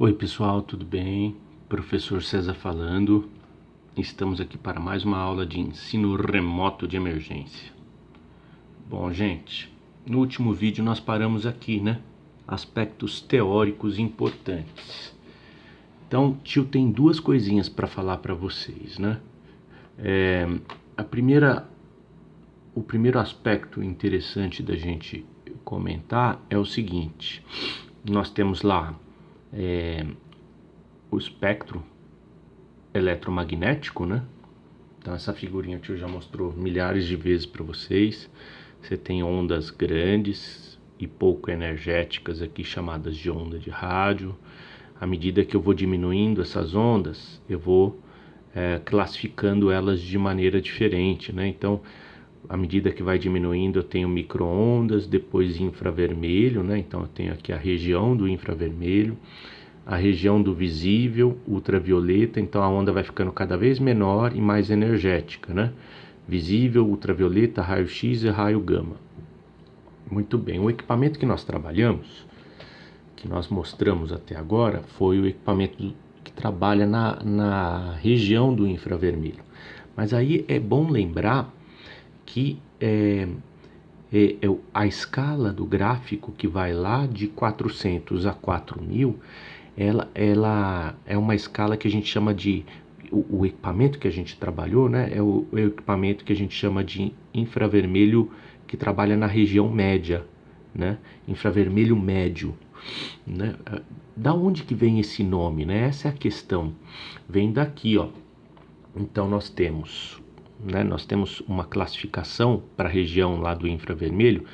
Oi pessoal, tudo bem? Professor César falando. Estamos aqui para mais uma aula de ensino remoto de emergência. Bom, gente, no último vídeo nós paramos aqui, né? Aspectos teóricos importantes. Então, tio tem duas coisinhas para falar para vocês, né? O primeiro aspecto interessante da gente comentar é o seguinte: nós temos lá o espectro eletromagnético, né? Então essa figurinha o tio já mostrou milhares de vezes para vocês. Você tem ondas grandes e pouco energéticas aqui, chamadas de onda de rádio. À medida que eu vou diminuindo essas ondas, eu vou classificando elas de maneira diferente, né? Então, à medida que vai diminuindo, eu tenho micro-ondas, depois infravermelho, né? Então eu tenho aqui a região do infravermelho, a região do visível, ultravioleta, então a onda vai ficando cada vez menor e mais energética, né? Visível, ultravioleta, raio-x e raio gama. Muito bem, o equipamento que nós trabalhamos, que nós mostramos até agora, foi o equipamento que trabalha na região do infravermelho. Mas aí é bom lembrar que a escala do gráfico que vai lá de 400 a 4000, ela é uma escala que a gente chama de, o equipamento que a gente trabalhou, né, é o equipamento que a gente chama de infravermelho, que trabalha na região média, né, infravermelho médio, né. Da onde que vem esse nome, né? Essa é a questão. Vem daqui, ó. Então nós temos uma classificação para a região lá do infravermelho,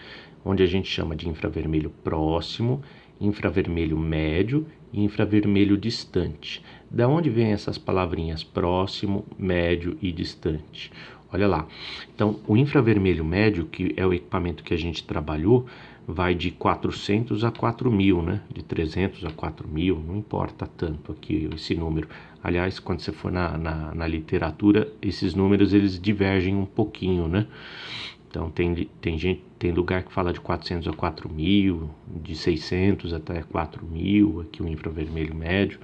onde a gente chama de infravermelho próximo, infravermelho médio e infravermelho distante. Da onde vem essas palavrinhas próximo, médio e distante? Olha lá. Então, o infravermelho médio, que é o equipamento que a gente trabalhou, vai de 400 a 4000, né? De 300 a 4000, não importa tanto aqui esse número. Aliás, quando você for na literatura, esses números eles divergem um pouquinho, né? Então tem lugar que fala de 400 a 4000, de 600 até 4000, aqui o infravermelho médio,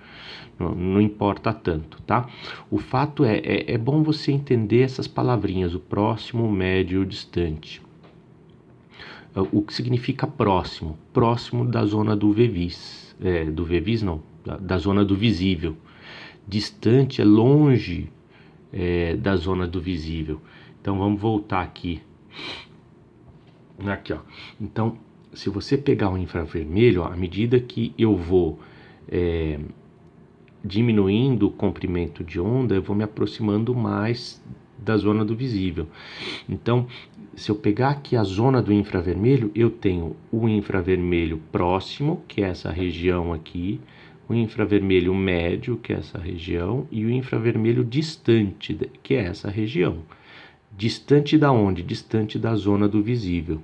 não importa tanto, tá? O fato é bom você entender essas palavrinhas, o próximo, o médio e o distante. O que significa próximo? Próximo da zona do VEVIS, do VEVIS não, da zona do visível. Distante é longe da zona do visível. Então vamos voltar aqui. Aqui, ó. Então, se você pegar o infravermelho, ó, à medida que eu vou diminuindo o comprimento de onda, eu vou me aproximando mais da zona do visível. Então, se eu pegar aqui a zona do infravermelho, eu tenho o infravermelho próximo, que é essa região aqui, o infravermelho médio, que é essa região, e o infravermelho distante, que é essa região. Distante da onde? Distante da zona do visível,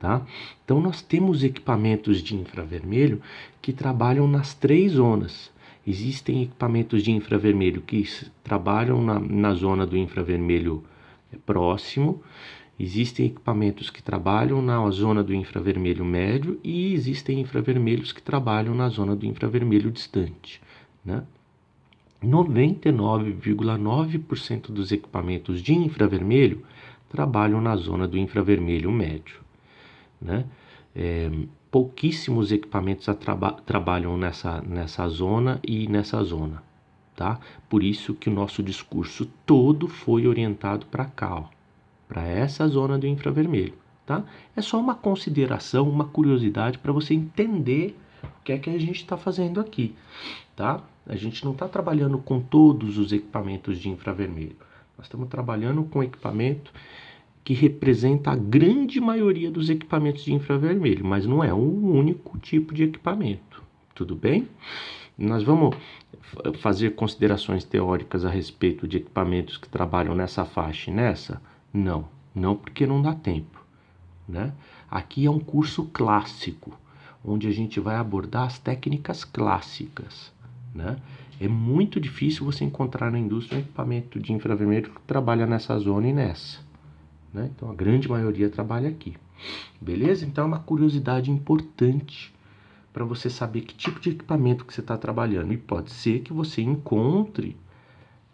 tá? Então nós temos equipamentos de infravermelho que trabalham nas três zonas. Existem equipamentos de infravermelho que trabalham na zona do infravermelho próximo, existem equipamentos que trabalham na zona do infravermelho médio e existem infravermelhos que trabalham na zona do infravermelho distante, né? 99,9% dos equipamentos de infravermelho trabalham na zona do infravermelho médio, né? Pouquíssimos equipamentos trabalham nessa zona e nessa zona, tá? Por isso que o nosso discurso todo foi orientado para cá, para essa zona do infravermelho, tá? É só uma consideração, uma curiosidade para você entender o que é que a gente está fazendo aqui, tá? A gente não está trabalhando com todos os equipamentos de infravermelho. Nós estamos trabalhando com equipamento que representa a grande maioria dos equipamentos de infravermelho, mas não é um único tipo de equipamento, tudo bem? Nós vamos fazer considerações teóricas a respeito de equipamentos que trabalham nessa faixa e nessa? Não porque não dá tempo, né? Aqui é um curso clássico, onde a gente vai abordar as técnicas clássicas, né? É muito difícil você encontrar na indústria um equipamento de infravermelho que trabalha nessa zona e nessa, né? Então a grande maioria trabalha aqui, beleza? Então é uma curiosidade importante para você saber que tipo de equipamento que você está trabalhando. E pode ser que você encontre,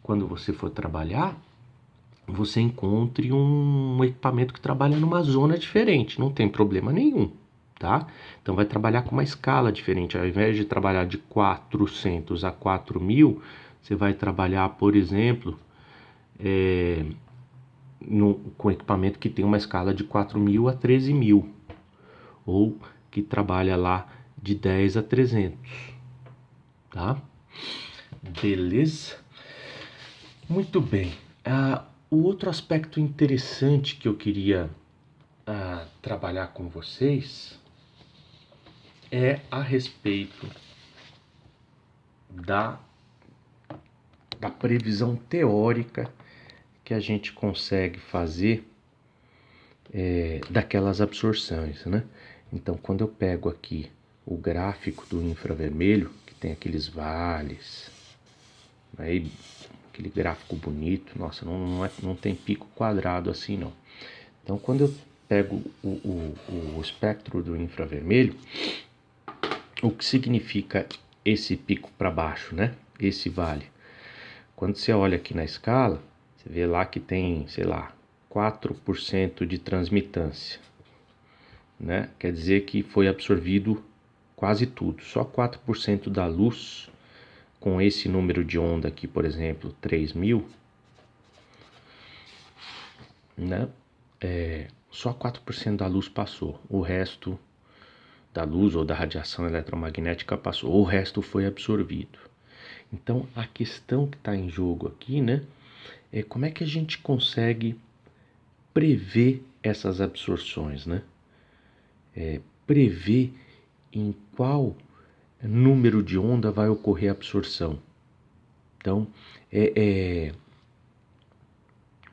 quando você for trabalhar, você encontre um equipamento que trabalha numa zona diferente, não tem problema nenhum, tá? Então vai trabalhar com uma escala diferente, ao invés de trabalhar de 400 a 4.000, você vai trabalhar, por exemplo, com equipamento que tem uma escala de 4.000 a 13.000, ou que trabalha lá de 10 a 300, tá? Beleza? Muito bem. O outro aspecto interessante que eu queria trabalhar com vocês é a respeito da previsão teórica que a gente consegue fazer daquelas absorções, né? Então, quando eu pego aqui o gráfico do infravermelho, que tem aqueles vales, aí, aquele gráfico bonito, nossa, não tem pico quadrado assim não. Então, quando eu pego o espectro do infravermelho, o que significa esse pico para baixo, né? Esse vale. Quando você olha aqui na escala, você vê lá que tem, sei lá, 4% de transmitância, né? Quer dizer que foi absorvido quase tudo. Só 4% da luz, com esse número de onda aqui, por exemplo, 3.000, né? Só 4% da luz passou. O resto da luz ou da radiação eletromagnética passou. O resto foi absorvido. Então, a questão que está em jogo aqui, né? É como é que a gente consegue prever essas absorções, né? Prever em qual número de onda vai ocorrer a absorção. Então,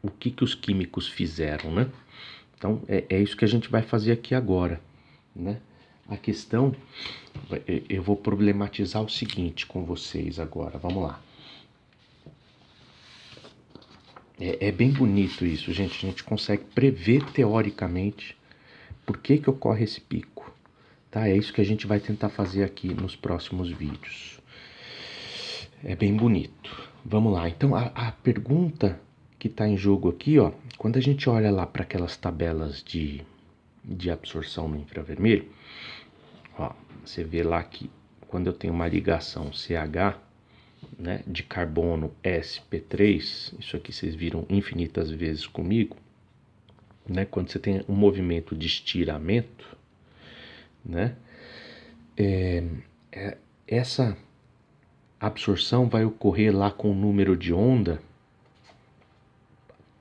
o que os químicos fizeram, né? Então, é isso que a gente vai fazer aqui agora, né? A questão, eu vou problematizar o seguinte com vocês agora, vamos lá. É bem bonito isso, gente. A gente consegue prever teoricamente por que ocorre esse pico. Tá? É isso que a gente vai tentar fazer aqui nos próximos vídeos. É bem bonito. Vamos lá. Então, a pergunta que está em jogo aqui, ó, quando a gente olha lá para aquelas tabelas de absorção no infravermelho, ó, você vê lá que quando eu tenho uma ligação CH, né, de carbono sp3, isso aqui vocês viram infinitas vezes comigo, né, quando você tem um movimento de estiramento, né, essa absorção vai ocorrer lá com o número de onda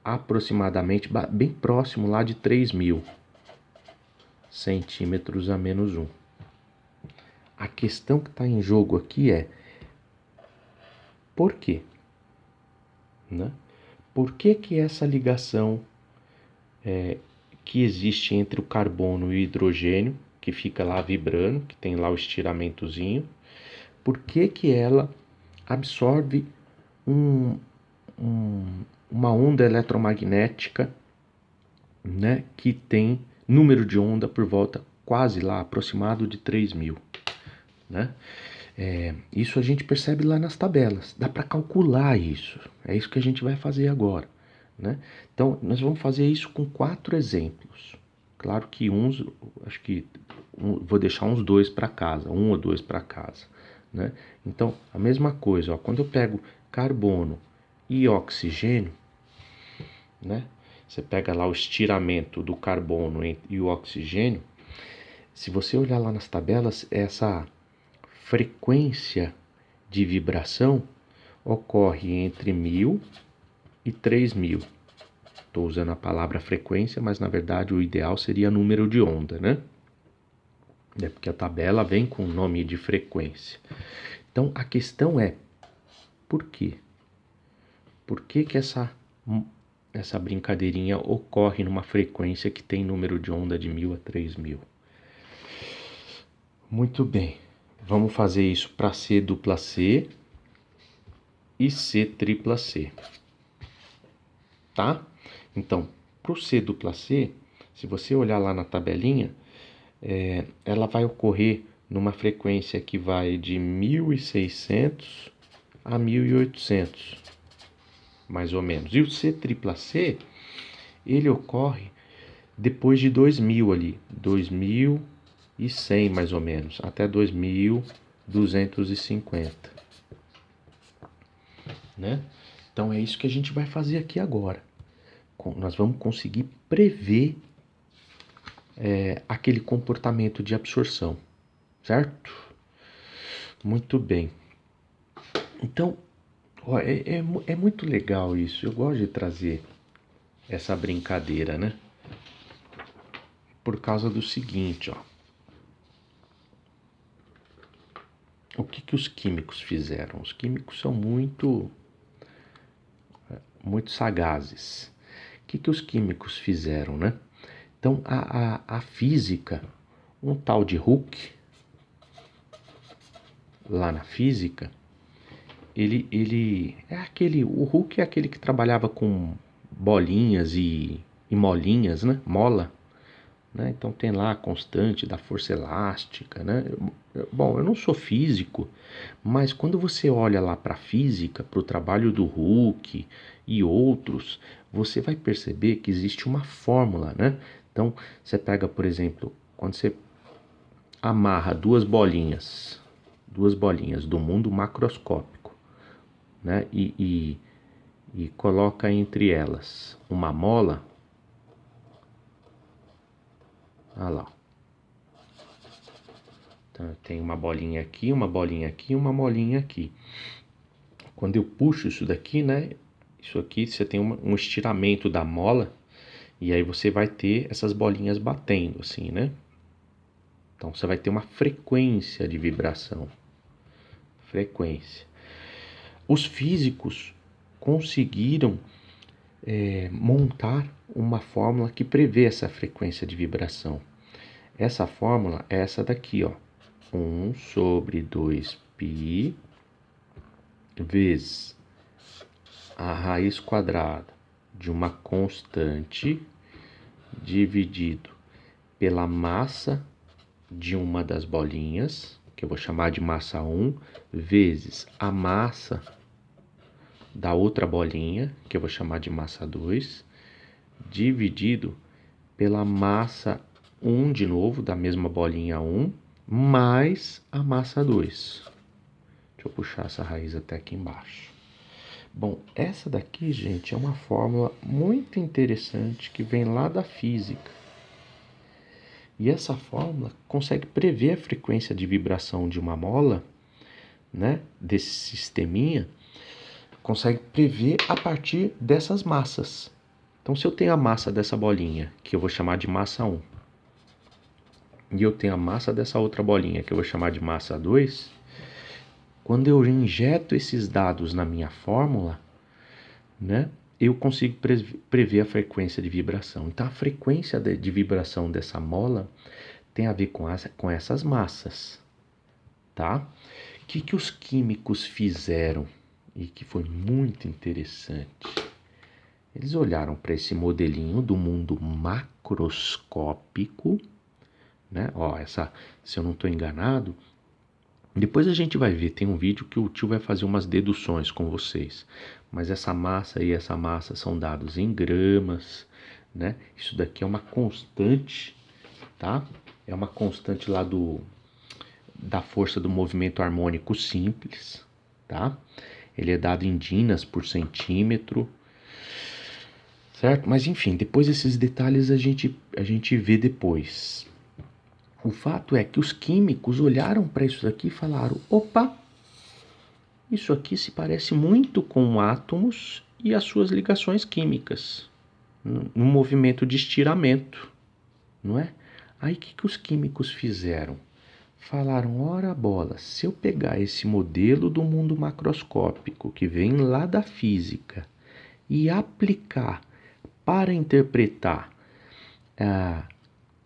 aproximadamente bem próximo lá de 3.000 centímetros a menos 1. A questão que está em jogo aqui é por quê? Né? Por que essa ligação que existe entre o carbono e o hidrogênio, que fica lá vibrando, que tem lá o estiramentozinho, por que ela absorve uma onda eletromagnética, né, que tem número de onda por volta quase lá, aproximado de 3.000, né? Isso a gente percebe lá nas tabelas, dá para calcular isso, é isso que a gente vai fazer agora, né? Então, nós vamos fazer isso com 4 exemplos. Claro que acho que vou deixar uns 2 para casa, 1 ou 2 para casa, né? Então, a mesma coisa, ó, quando eu pego carbono e oxigênio, né? Você pega lá o estiramento do carbono e o oxigênio. Se você olhar lá nas tabelas, essa frequência de vibração ocorre entre 1.000 e 3.000. Estou usando a palavra frequência, mas na verdade o ideal seria número de onda, né? É porque a tabela vem com o nome de frequência. Então a questão é, por quê? Por que essa brincadeirinha ocorre numa frequência que tem número de onda de 1.000 a 3.000? Muito bem, vamos fazer isso para C dupla C e C tripla C, tá? Então, para o C dupla C, se você olhar lá na tabelinha, ela vai ocorrer numa frequência que vai de 1.600 a 1.800, mais ou menos. E o C-C, ele ocorre depois de 2.000 ali, 2.100 mais ou menos, até 2.250, né? Então é isso que a gente vai fazer aqui agora. Nós vamos conseguir prever aquele comportamento de absorção, certo? Muito bem. Então, ó, é muito legal isso. Eu gosto de trazer essa brincadeira, né? Por causa do seguinte, ó. O que os químicos fizeram? Os químicos são muito sagazes. O que os químicos fizeram, né? Então, a física, um tal de Hooke, lá na física, ele é aquele, o Hooke é aquele que trabalhava com bolinhas e molinhas, né? Mola, né? Então tem lá a constante da força elástica, né? Bom, eu não sou físico, mas quando você olha lá para a física, para o trabalho do Hooke e outros, você vai perceber que existe uma fórmula, né? Então, você pega, por exemplo, quando você amarra duas bolinhas do mundo macroscópico, né? E coloca entre elas uma mola. Olha lá. Então, tem uma bolinha aqui, uma bolinha aqui, uma molinha aqui. Quando eu puxo isso daqui, né? Isso aqui, você tem um estiramento da mola, e aí você vai ter essas bolinhas batendo, assim, né? Então, você vai ter uma frequência de vibração. Frequência. Os físicos conseguiram montar uma fórmula que prevê essa frequência de vibração. Essa fórmula é essa daqui, ó. 1 sobre 2π vezes a raiz quadrada de uma constante dividido pela massa de uma das bolinhas, que eu vou chamar de massa 1, vezes a massa da outra bolinha, que eu vou chamar de massa 2, dividido pela massa 1 de novo, da mesma bolinha 1, mais a massa 2. Deixa eu puxar essa raiz até aqui embaixo. Bom, essa daqui, gente, é uma fórmula muito interessante que vem lá da física. E essa fórmula consegue prever a frequência de vibração de uma mola, né, desse sisteminha, consegue prever a partir dessas massas. Então, se eu tenho a massa dessa bolinha, que eu vou chamar de massa 1, e eu tenho a massa dessa outra bolinha, que eu vou chamar de massa 2, quando eu injeto esses dados na minha fórmula, né, eu consigo prever a frequência de vibração. Então, a frequência de vibração dessa mola tem a ver com essas massas, tá? O que os químicos fizeram e que foi muito interessante? Eles olharam para esse modelinho do mundo macroscópico, né? Ó, se eu não estou enganado, depois a gente vai ver, tem um vídeo que o tio vai fazer umas deduções com vocês. Mas essa massa e essa massa são dados em gramas, né? Isso daqui é uma constante, tá? É uma constante lá da força do movimento harmônico simples, tá? Ele é dado em dinas por centímetro, certo? Mas enfim, depois esses detalhes a gente vê depois. O fato é que os químicos olharam para isso daqui e falaram: opa, isso aqui se parece muito com átomos e as suas ligações químicas, num movimento de estiramento, não é? Aí o que os químicos fizeram? Falaram: ora bola, se eu pegar esse modelo do mundo macroscópico que vem lá da física e aplicar para interpretar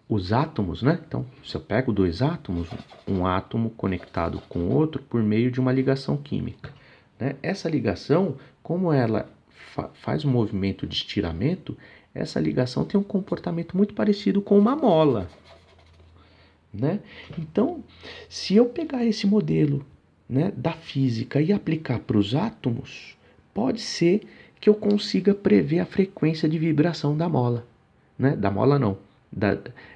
os átomos, né? Então, se eu pego dois átomos, um átomo conectado com outro por meio de uma ligação química, né? Essa ligação, como ela faz um movimento de estiramento, essa ligação tem um comportamento muito parecido com uma mola, né? Então, se eu pegar esse modelo, né, da física e aplicar para os átomos, pode ser que eu consiga prever a frequência de vibração da mola, né? Da mola não,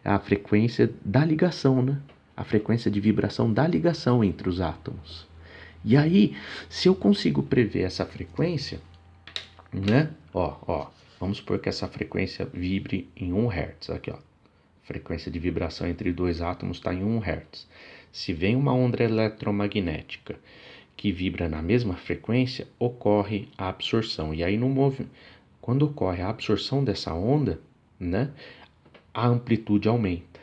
a frequência da ligação, né? A frequência de vibração da ligação entre os átomos. E aí, se eu consigo prever essa frequência, né? Vamos supor que essa frequência vibre em 1 Hz, aqui, ó. Frequência de vibração entre dois átomos está em 1 Hz. Se vem uma onda eletromagnética que vibra na mesma frequência, ocorre a absorção. E aí, quando ocorre a absorção dessa onda, né, a amplitude aumenta,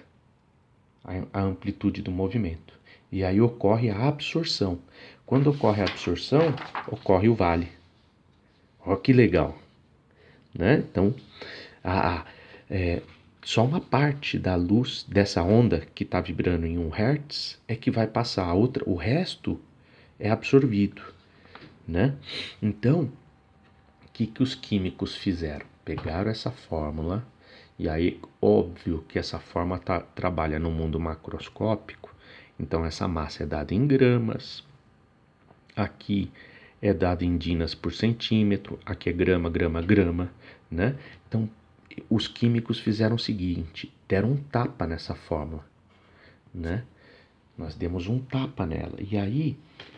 a amplitude do movimento. E aí ocorre a absorção. Quando ocorre a absorção, ocorre o vale. Olha que legal, né? Então, só uma parte da luz dessa onda que está vibrando em 1 Hz é que vai passar, o resto é absorvido, né? Então, o que os químicos fizeram? Pegaram essa fórmula, e aí, óbvio que essa fórmula trabalha no mundo macroscópico, então essa massa é dada em gramas, aqui é dado em dinas por centímetro, aqui é grama, grama, grama, né? Então, os químicos fizeram o seguinte, deram um tapa nessa fórmula, né? Nós demos um tapa nela, e aí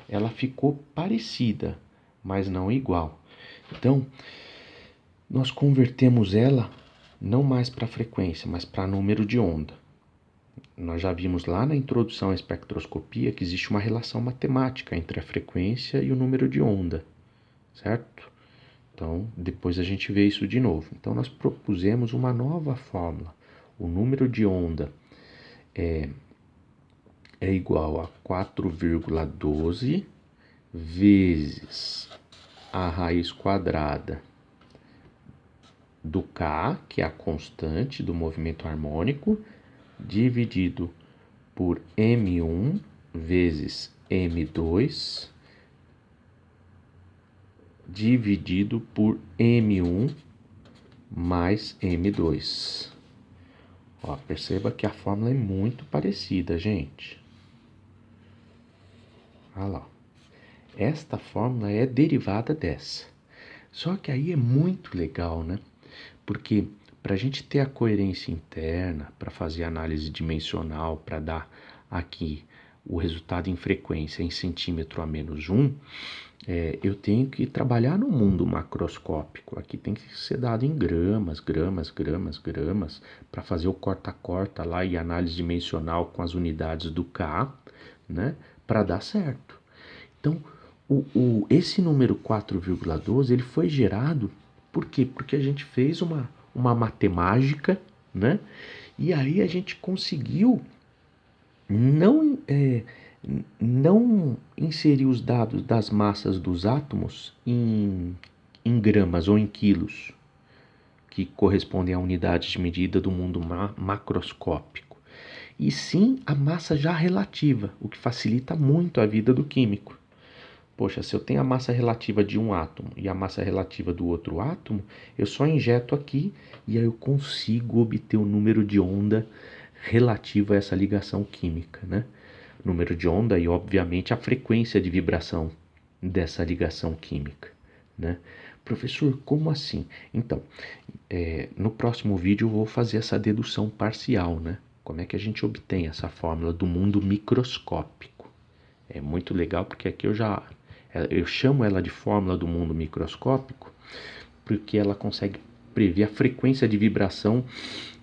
ela ficou parecida, mas não igual. Então, nós convertemos ela não mais para frequência, mas para número de onda. Nós já vimos lá na introdução à espectroscopia que existe uma relação matemática entre a frequência e o número de onda, certo? Então, depois a gente vê isso de novo. Então, nós propusemos uma nova fórmula. O número de onda é igual a 4,12 vezes a raiz quadrada do K, que é a constante do movimento harmônico, dividido por M1 vezes M2, dividido por M1 mais M2. Ó, perceba que a fórmula é muito parecida, gente. Olha lá. Esta fórmula é derivada dessa. Só que aí é muito legal, né? Porque para a gente ter a coerência interna, para fazer análise dimensional, para dar aqui o resultado em frequência em centímetro a menos 1, eu tenho que trabalhar no mundo macroscópico. Aqui tem que ser dado em gramas, gramas, gramas, gramas, para fazer o corta-corta lá e análise dimensional com as unidades do K, né? Para dar certo. Então, esse número 4,12 ele foi gerado, por quê? Porque a gente fez uma matemática, né? E aí a gente conseguiu não inserir os dados das massas dos átomos em gramas ou em quilos, que correspondem a unidades de medida do mundo macroscópico, e sim a massa já relativa, o que facilita muito a vida do químico. Poxa, se eu tenho a massa relativa de um átomo e a massa relativa do outro átomo, eu só injeto aqui e aí eu consigo obter o número de onda relativo a essa ligação química, né? Número de onda e, obviamente, a frequência de vibração dessa ligação química, né? Professor, como assim? Então, no próximo vídeo eu vou fazer essa dedução parcial, né? Como é que a gente obtém essa fórmula do mundo microscópico? É muito legal porque aqui eu chamo ela de fórmula do mundo microscópico porque ela consegue prever a frequência de vibração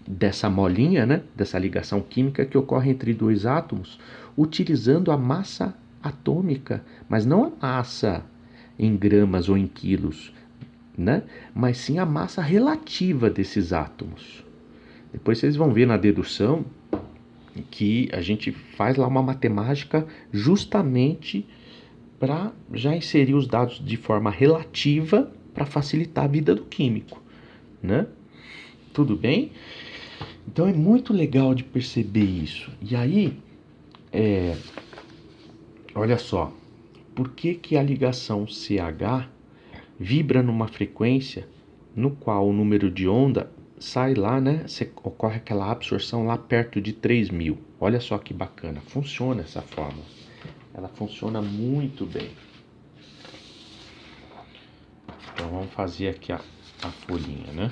dessa molinha, né, dessa ligação química que ocorre entre dois átomos, utilizando a massa atômica, mas não a massa em gramas ou em quilos, né, mas sim a massa relativa desses átomos. Depois vocês vão ver na dedução que a gente faz lá uma matemática justamente para já inserir os dados de forma relativa para facilitar a vida do químico, né? Tudo bem? Então é muito legal de perceber isso. E aí, olha só, por que a ligação CH vibra numa frequência no qual o número de onda sai lá, né? Ocorre aquela absorção lá perto de 3.000. Olha só que bacana, funciona essa fórmula. Ela funciona muito bem. Então vamos fazer aqui a folhinha, né?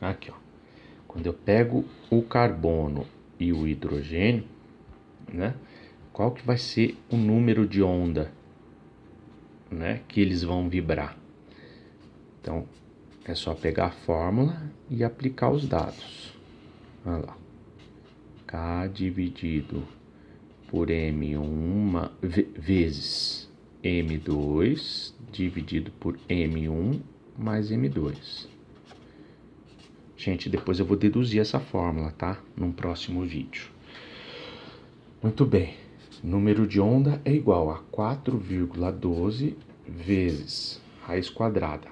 Aqui, ó. Quando eu pego o carbono e o hidrogênio, né? Qual que vai ser o número de onda, né, que eles vão vibrar? Então, é só pegar a fórmula e aplicar os dados. Olha lá. K dividido por M1 vezes M2 dividido por M1 mais M2. Gente, depois eu vou deduzir essa fórmula, tá? Num próximo vídeo. Muito bem. Número de onda é igual a 4,12 vezes raiz quadrada.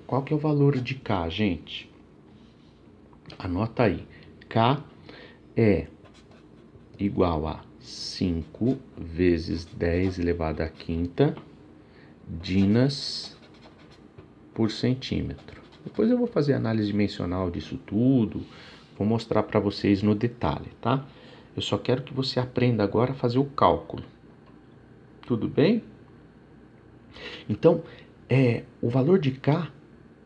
Qual que é o valor de K, gente? Anota aí. K é igual a 5 vezes 10 elevado à quinta dinas por centímetro. Depois eu vou fazer análise dimensional disso tudo, vou mostrar para vocês no detalhe, tá? Eu só quero que você aprenda agora a fazer o cálculo. Tudo bem? Então, o valor de K,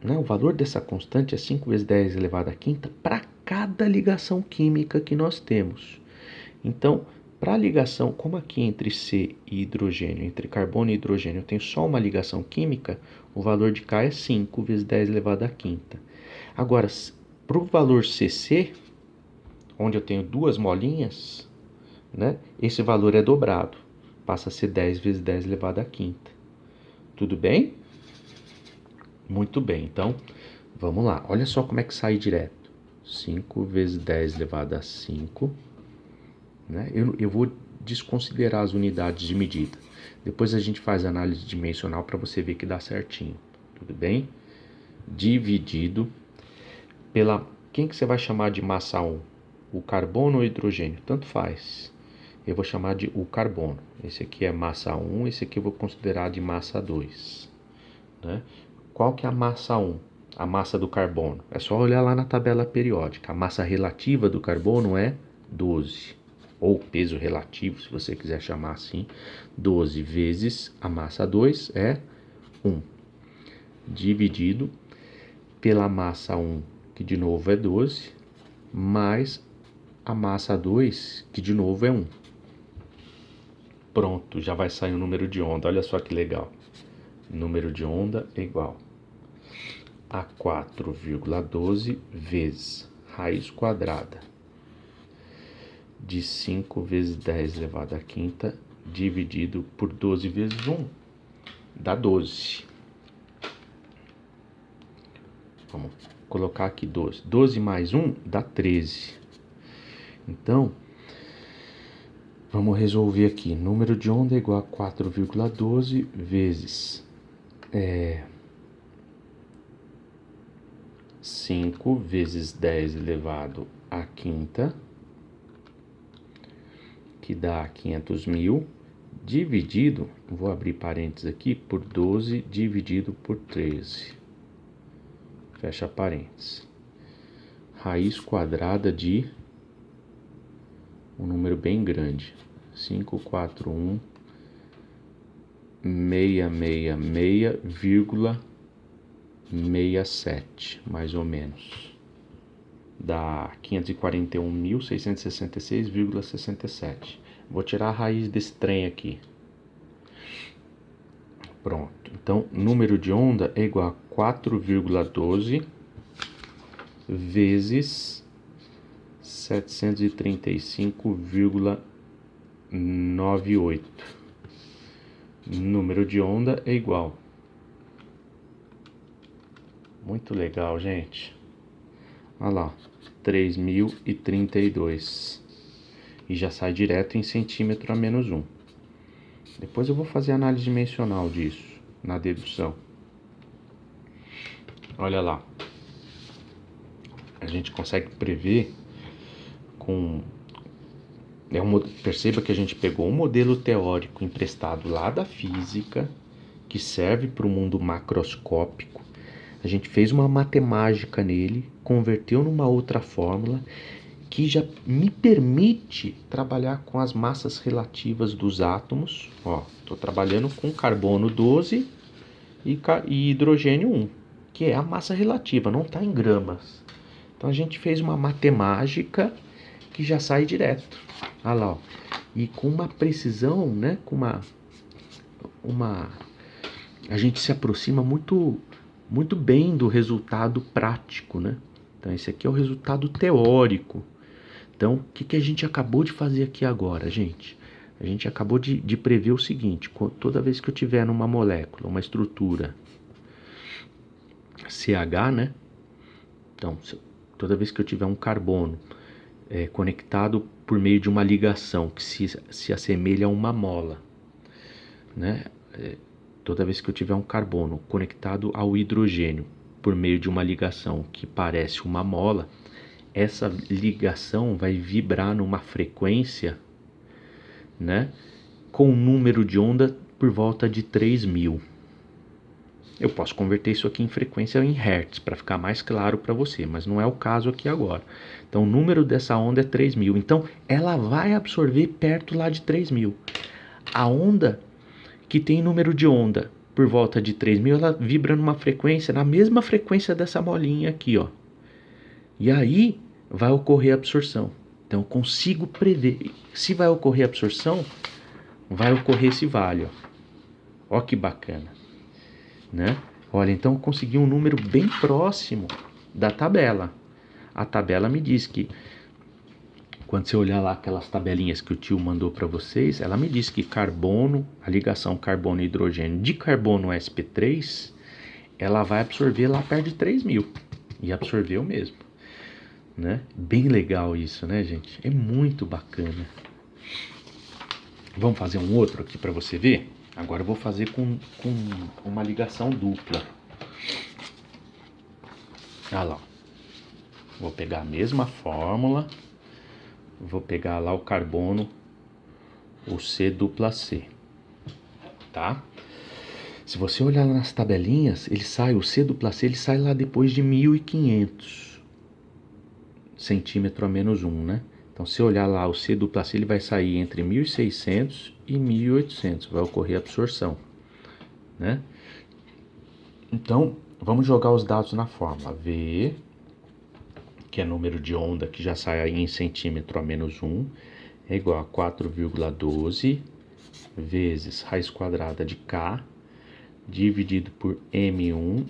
né, o valor dessa constante é 5 vezes 10 elevado à quinta para cada ligação química que nós temos. Então, para a ligação, como aqui entre C e hidrogênio, entre carbono e hidrogênio, eu tenho só uma ligação química, o valor de K é 5 vezes 10 elevado à quinta. Agora, para o valor CC, onde eu tenho duas molinhas, né, esse valor é dobrado, passa a ser 10 vezes 10 elevado à quinta. Tudo bem? Muito bem, então vamos lá. Olha só como é que sai direto. 5 vezes 10 elevado a 5. Né? Eu vou desconsiderar as unidades de medida. Depois a gente faz a análise dimensional para você ver que dá certinho. Tudo bem? Dividido pela... Quem que você vai chamar de massa 1? O carbono ou o hidrogênio? Tanto faz. Eu vou chamar de o carbono. Esse aqui é massa 1, esse aqui eu vou considerar de massa 2. Né? Qual que é a massa 1? A massa do carbono. É só olhar lá na tabela periódica. A massa relativa do carbono é 12. Ou peso relativo, se você quiser chamar assim. 12 vezes a massa 2 é 1. Dividido pela massa 1, que de novo é 12, mais a massa 2, que de novo é 1. Pronto, já vai sair o número de onda. Olha só que legal. Número de onda é igual a 4,12 vezes raiz quadrada de 5 vezes 10 elevado à quinta dividido por 12 vezes 1. Dá 12. Vamos colocar aqui 12. 12 mais 1 dá 13. Então, vamos resolver aqui. Número de onda é igual a 4,12 vezes 5 vezes 10 elevado à quinta, que dá 500.000, dividido, vou abrir parênteses aqui, por 12 dividido por 13. Fecha parênteses. Raiz quadrada de um número bem grande. 541 666,67, mais ou menos. Dá 541.666,67. Vou tirar a raiz desse trem aqui. Pronto. Então, número de onda é igual a 4,12 vezes 735,98. Número de onda é igual. Muito legal, gente. Olha lá, 3.032. E já sai direto em centímetro a menos 1. Depois eu vou fazer a análise dimensional disso, na dedução. Olha lá. A gente consegue prever com... Perceba que a gente pegou um modelo teórico emprestado lá da física, que serve para o mundo macroscópico. A gente fez uma matemática nele, converteu numa outra fórmula que já me permite trabalhar com as massas relativas dos átomos. Ó, estou trabalhando com carbono 12 e hidrogênio 1, que é a massa relativa, não está em gramas. Então a gente fez uma matemática que já sai direto. Olha lá, ó. E com uma precisão, né? Com uma a gente se aproxima muito bem do resultado prático, né? Então esse aqui é o resultado teórico. Então, o que a gente acabou de fazer aqui agora, gente? A gente acabou de prever o seguinte: toda vez que eu tiver numa molécula, uma estrutura CH, né? Então, toda vez que eu tiver um carbono conectado por meio de uma ligação que se assemelha a uma mola, né? Toda vez que eu tiver um carbono conectado ao hidrogênio por meio de uma ligação que parece uma mola, essa ligação vai vibrar numa frequência, né, com um número de onda por volta de 3.000. Eu posso converter isso aqui em frequência em hertz para ficar mais claro para você, mas não é o caso aqui agora. Então o número dessa onda é 3.000. Então ela vai absorver perto lá de 3.000. A onda que tem número de onda por volta de 3.000, ela vibra numa frequência, na mesma frequência dessa molinha aqui, ó. E aí vai ocorrer a absorção. Então eu consigo prever. Se vai ocorrer a absorção, vai ocorrer esse vale, ó. Ó que bacana, né? Olha, então eu consegui um número bem próximo da tabela. A tabela me diz que, quando você olhar lá aquelas tabelinhas que o tio mandou para vocês, ela me diz que carbono, a ligação carbono e hidrogênio de carbono sp3, ela vai absorver lá perto de 3.000. E absorveu mesmo, né? Bem legal isso, né, gente? É muito bacana. Vamos fazer um outro aqui para você ver? Agora eu vou fazer com uma ligação dupla. Olha lá. Vou pegar a mesma fórmula. Vou pegar lá o carbono, o C dupla C. Tá? Se você olhar nas tabelinhas, ele sai, o C dupla C, ele sai lá depois de 1.500 centímetro a menos 1, né? Então, se olhar lá o C dupla C, ele vai sair entre 1.600 e 1.800. Vai ocorrer a absorção, né? Então, vamos jogar os dados na fórmula. V, que é número de onda que já sai aí em centímetro a menos 1, é igual a 4,12 vezes raiz quadrada de K, dividido por M1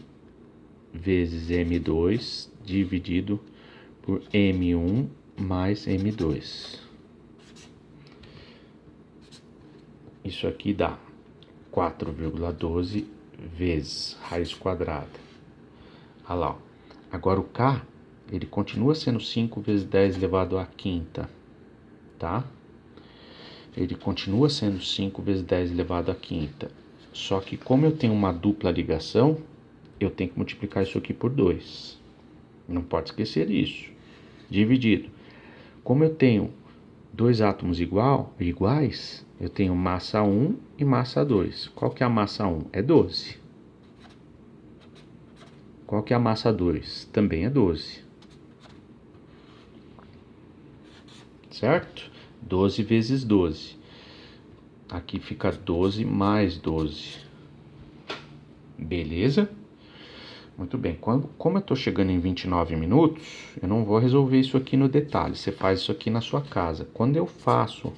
vezes M2, dividido por M1 mais M2. Isso aqui dá 4,12 vezes raiz quadrada. Olha lá, ó. Agora o K, ele continua sendo 5 vezes 10 elevado à quinta, tá? Ele continua sendo 5 vezes 10 elevado à quinta. Só que como eu tenho uma dupla ligação, eu tenho que multiplicar isso aqui por 2. Não pode esquecer disso. Dividido. Como eu tenho dois átomos iguais, eu tenho massa 1 e massa 2. Qual que é a massa 1? É 12. Qual que é a massa 2? Também é 12. Certo? 12 vezes 12. Aqui fica 12 mais 12. Beleza? Muito bem. Como eu estou chegando em 29 minutos, eu não vou resolver isso aqui no detalhe. Você faz isso aqui na sua casa. Quando eu faço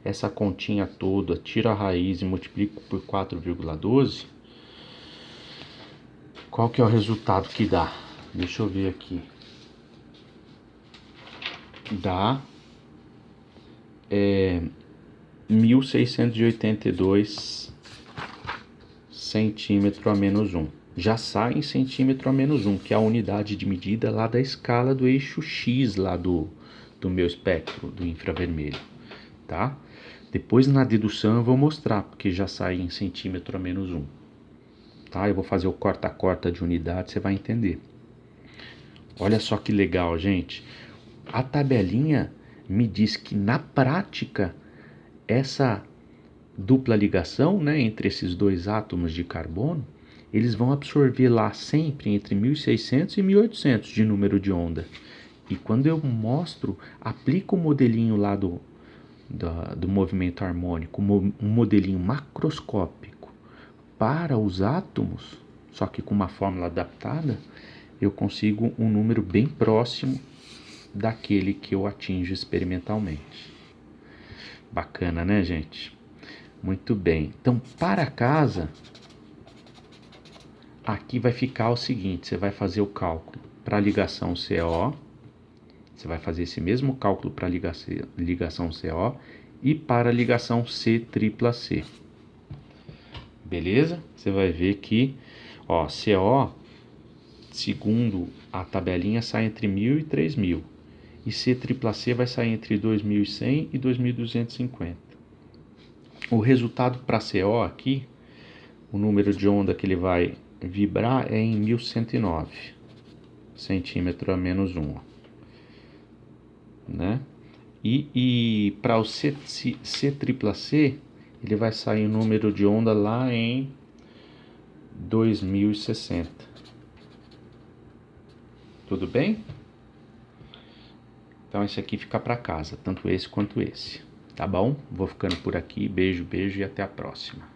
essa continha toda, tiro a raiz e multiplico por 4,12, qual que é o resultado que dá? Deixa eu ver aqui. Dá 1.682 centímetro a menos 1. Já sai em centímetro a menos 1, que é a unidade de medida lá da escala do eixo X lá do meu espectro do infravermelho, tá? Depois na dedução eu vou mostrar, porque já sai em centímetro a menos 1, tá? Eu vou fazer o corta-corta de unidade, você vai entender. Olha só que legal, gente. A tabelinha me diz que na prática essa dupla ligação, né, entre esses dois átomos de carbono, eles vão absorver lá sempre entre 1.600 e 1.800 de número de onda. E quando eu mostro, aplico o modelinho lá do movimento harmônico, um modelinho macroscópico para os átomos, só que com uma fórmula adaptada, eu consigo um número bem próximo daquele que eu atinjo experimentalmente. Bacana, né, gente? Muito bem. Então, para casa, aqui vai ficar o seguinte, você vai fazer o cálculo para a ligação CO, você vai fazer esse mesmo cálculo para a ligação CO e para a ligação C-tripla-C. Beleza? Você vai ver que, ó, CO, segundo a tabelinha, sai entre 1.000 e 3.000. E C-tripla-C vai sair entre 2.100 e 2.250. O resultado para CO aqui, o número de onda que ele vai vibrar é em 1.109 centímetro a menos 1. Né? E para o C-tripla-C, ele vai sair o número de onda lá em 2060. Tudo bem? Então esse aqui fica para casa, tanto esse quanto esse. Tá bom? Vou ficando por aqui. Beijo, beijo e até a próxima.